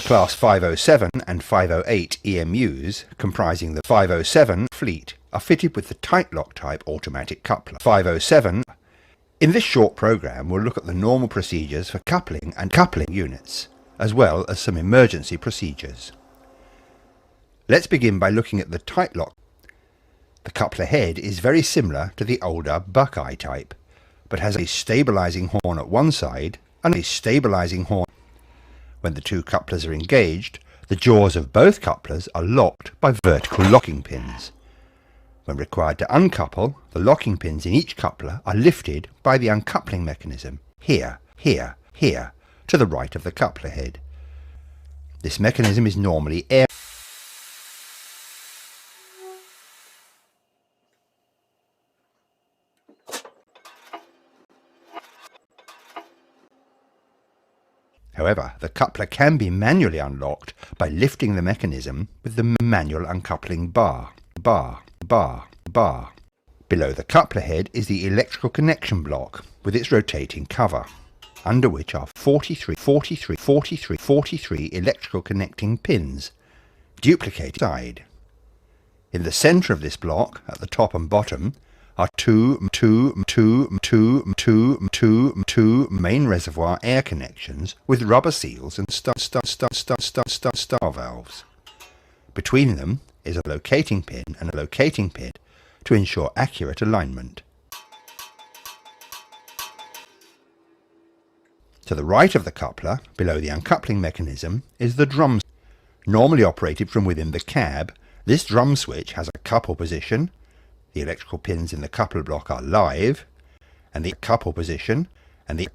Class 507 and 508 EMUs, comprising the 507 fleet, are fitted with the tight lock type automatic coupler. 507. In this short program we'll look at the normal procedures for coupling and coupling units, as well as some emergency procedures. Let's begin by looking at the tight lock. The coupler head is very similar to the older Buckeye type, but has a stabilizing horn at one side and a stabilizing horn. When the two couplers are engaged, the jaws of both couplers are locked by vertical locking pins. When required to uncouple, the locking pins in each coupler are lifted by the uncoupling mechanism, here, to the right of the coupler head. This mechanism is normally air. However, the coupler can be manually unlocked by lifting the mechanism with the manual uncoupling bar. Below the coupler head is the electrical connection block with its rotating cover, under which are 43 electrical connecting pins, duplicated side. In the centre of this block, at the top and bottom, are two main reservoir air connections with rubber seals and star valves. Between them is a locating pin and a locating pin to ensure accurate alignment. To the right of the coupler, below the uncoupling mechanism, is the drum. Normally operated from within the cab, this drum switch has a couple position. The electrical pins in the coupler block are live, and the couple position, the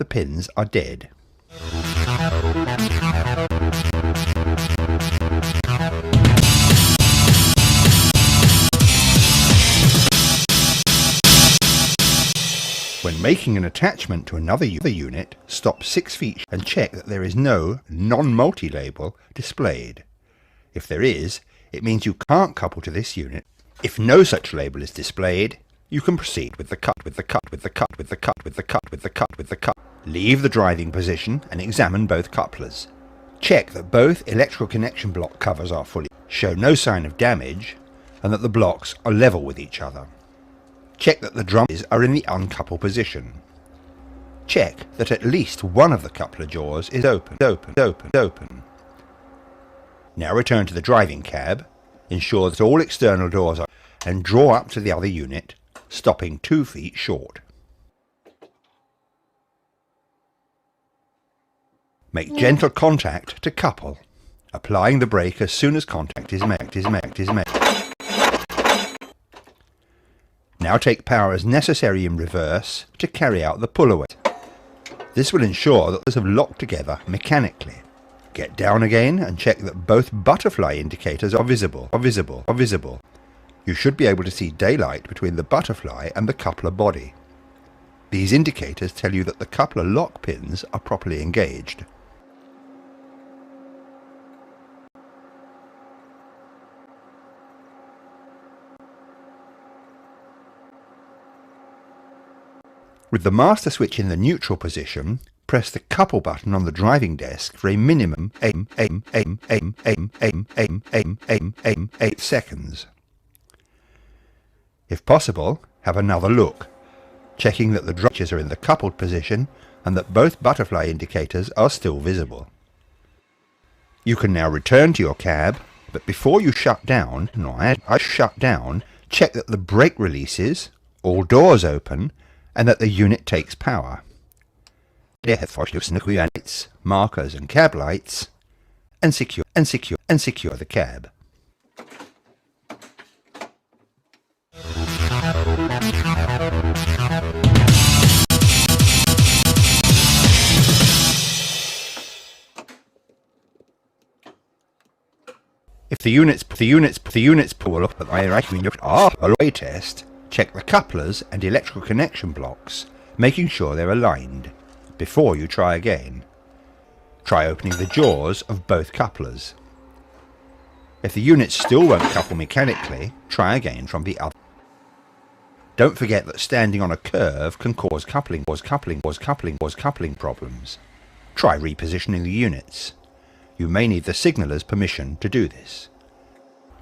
pins are dead. When making an attachment to another unit, stop 6 feet and check that there is no non-multi label displayed. If there is, it means you can't couple to this unit. If no such label is displayed, you can proceed with the cut. Leave the driving position and examine both couplers. Check that both electrical connection block covers are fully, show no sign of damage, and that the blocks are level with each other. Check that the drums are in the uncoupled position. Check that at least one of the coupler jaws is open. Now return to the driving cab, ensure that all external doors are, and draw up to the other unit, stopping 2 feet short. Make gentle contact to couple, applying the brake as soon as contact is made. Now take power as necessary in reverse to carry out the pull away. This will ensure that those have locked together mechanically. Get down again and check that both butterfly indicators are visible. You should be able to see daylight between the butterfly and the coupler body. These indicators tell you that the coupler lock pins are properly engaged. With the master switch in the neutral position, press the couple button on the driving desk for a minimum 8 seconds. If possible, have another look, checking that the switches are in the coupled position and that both butterfly indicators are still visible. You can now return to your cab, but before you shut down, check that the brake releases, all doors open, and that the unit takes power. Markers and cab lights, and secure the cab. If the units pull up at the away test, check the couplers and electrical connection blocks, making sure they're aligned, before you try again. Try opening the jaws of both couplers. If the units still won't couple mechanically, try again from the other. Don't forget that standing on a curve can cause coupling problems. Try repositioning the units. You may need the signaler's permission to do this.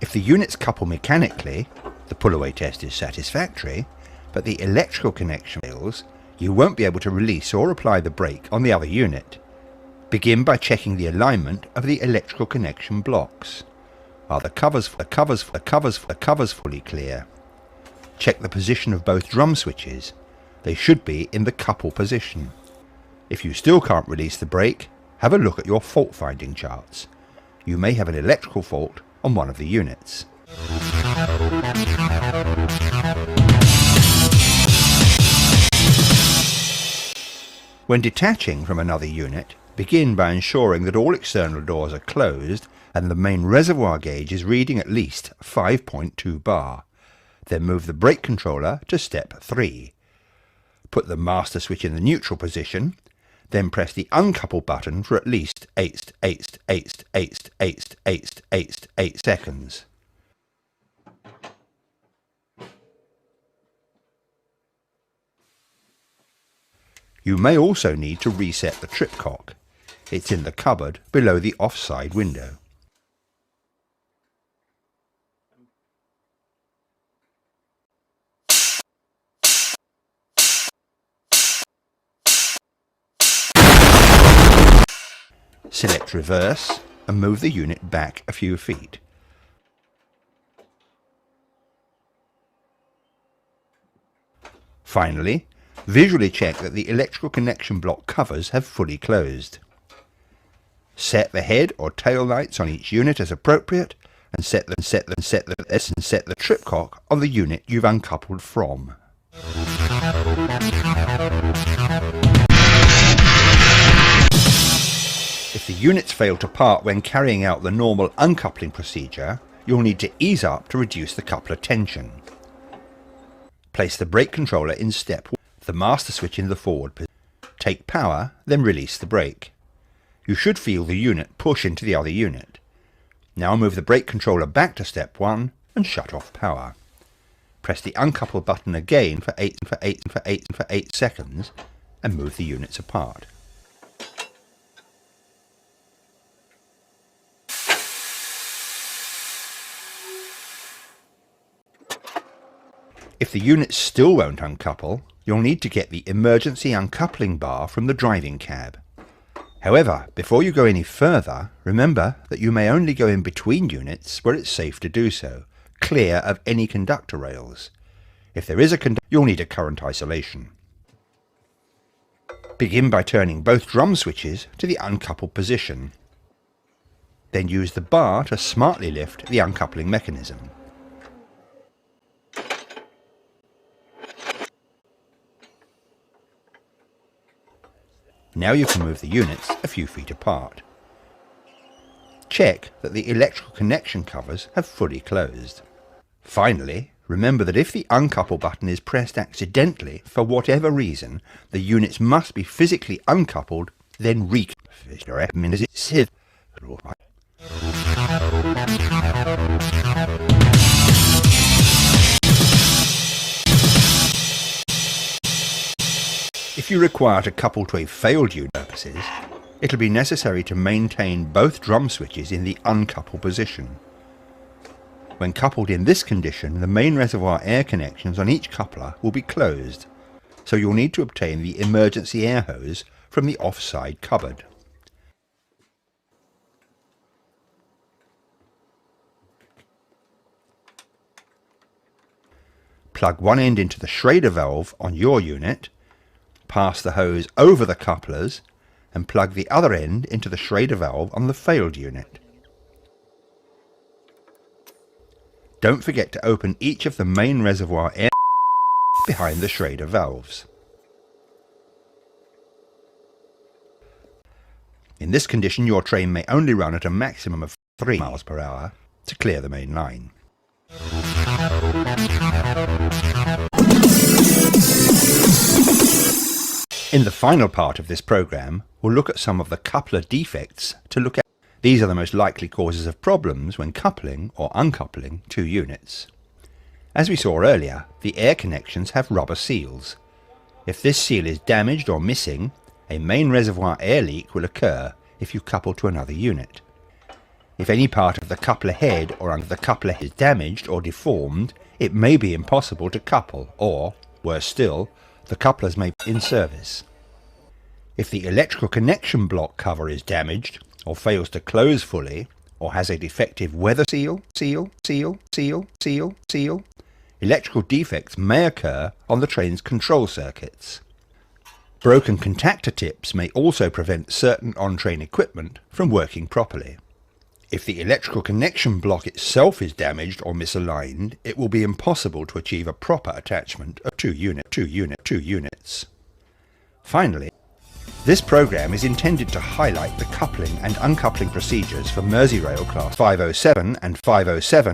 If the units couple mechanically, the pull-away test is satisfactory, but the electrical connection fails, you won't be able to release or apply the brake on the other unit. Begin by checking the alignment of the electrical connection blocks. Are the covers fully clear? Check the position of both drum switches. They should be in the couple position. If you still can't release the brake, have a look at your fault finding charts. You may have an electrical fault on one of the units. When detaching from another unit, begin by ensuring that all external doors are closed and the main reservoir gauge is reading at least 5.2 bar. Then move the brake controller to step 3. Put the master switch in the neutral position, then press the uncouple button for at least 8 seconds. You may also need to reset the trip cock. It's in the cupboard below the offside window. Select reverse and move the unit back a few feet. Finally, visually check that the electrical connection block covers have fully closed. Set the head or tail lights on each unit as appropriate and set the trip cock on the unit you've uncoupled from. If the units fail to part when carrying out the normal uncoupling procedure, you'll need to ease up to reduce the coupler tension. Place the brake controller in step 1, the master switch in the forward position. Take power, then release the brake. You should feel the unit push into the other unit. Now move the brake controller back to step 1 and shut off power. Press the uncouple button again for 8 seconds and move the units apart. If the units still won't uncouple, you'll need to get the emergency uncoupling bar from the driving cab. However, before you go any further, remember that you may only go in between units where it's safe to do so, clear of any conductor rails. If there is a conductor, you'll need a current isolation. Begin by turning both drum switches to the uncoupled position. Then use the bar to smartly lift the uncoupling mechanism. Now you can move the units a few feet apart. Check that the electrical connection covers have fully closed. Finally, remember that if the uncouple button is pressed accidentally for whatever reason, the units must be physically uncoupled, then recoupled. If you require to couple to a failed unit purposes, it'll be necessary to maintain both drum switches in the uncoupled position. When coupled in this condition, the main reservoir air connections on each coupler will be closed, so you'll need to obtain the emergency air hose from the offside cupboard. Plug one end into the Schrader valve on your unit, pass the hose over the couplers and plug the other end into the Schrader valve on the failed unit. Don't forget to open each of the main reservoir air behind the Schrader valves. In this condition, your train may only run at a maximum of 3 miles per hour to clear the main line. In the final part of this program, we'll look at some of the coupler defects to look at. These are the most likely causes of problems when coupling or uncoupling two units. As we saw earlier, the air connections have rubber seals. If this seal is damaged or missing, a main reservoir air leak will occur if you couple to another unit. If any part of the coupler head or under the coupler is damaged or deformed, it may be impossible to couple, or, worse still, the couplers may be in service. If the electrical connection block cover is damaged, or fails to close fully, or has a defective weather seal, electrical defects may occur on the train's control circuits. Broken contactor tips may also prevent certain on-train equipment from working properly. If the electrical connection block itself is damaged or misaligned, it will be impossible to achieve a proper attachment of two units. Finally, this program is intended to highlight the coupling and uncoupling procedures for Merseyrail Class 507 and 507